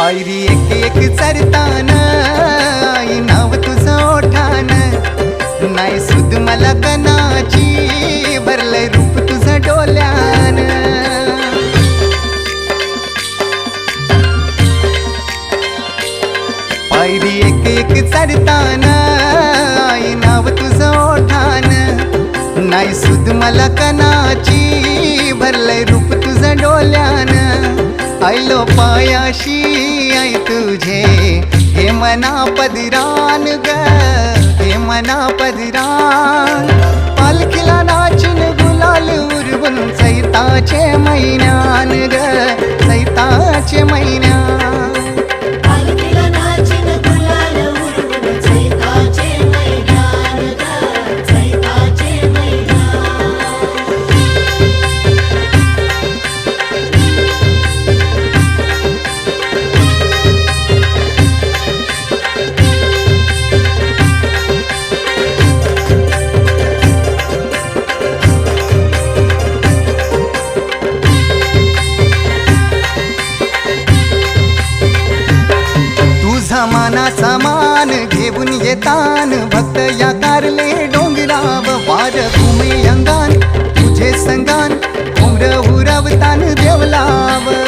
पायरी एक एक चरतान आई नाव तुझं ओठान, नाही सुद मला कणाची भरलंय रूप तुझं डोल्यान. पायरी एक एक चरतान आई नाव तुझं ओठान, नाही सुद मला कणाची भरलंय रूप तुझं डोल्यान. आयलो पायाशी आई तुझे हे मना पदरान ग, हे मना पदरान. पालखीला नाचून गुलाल उरवून चैताचे महिन्यान ग, चैताचे महिन्यान. मानाचा मान घेऊन येतान भक्त या कारले डोंगराव. वार घुमे अंगान तुझे संगान उमर उरवतान देवलाव.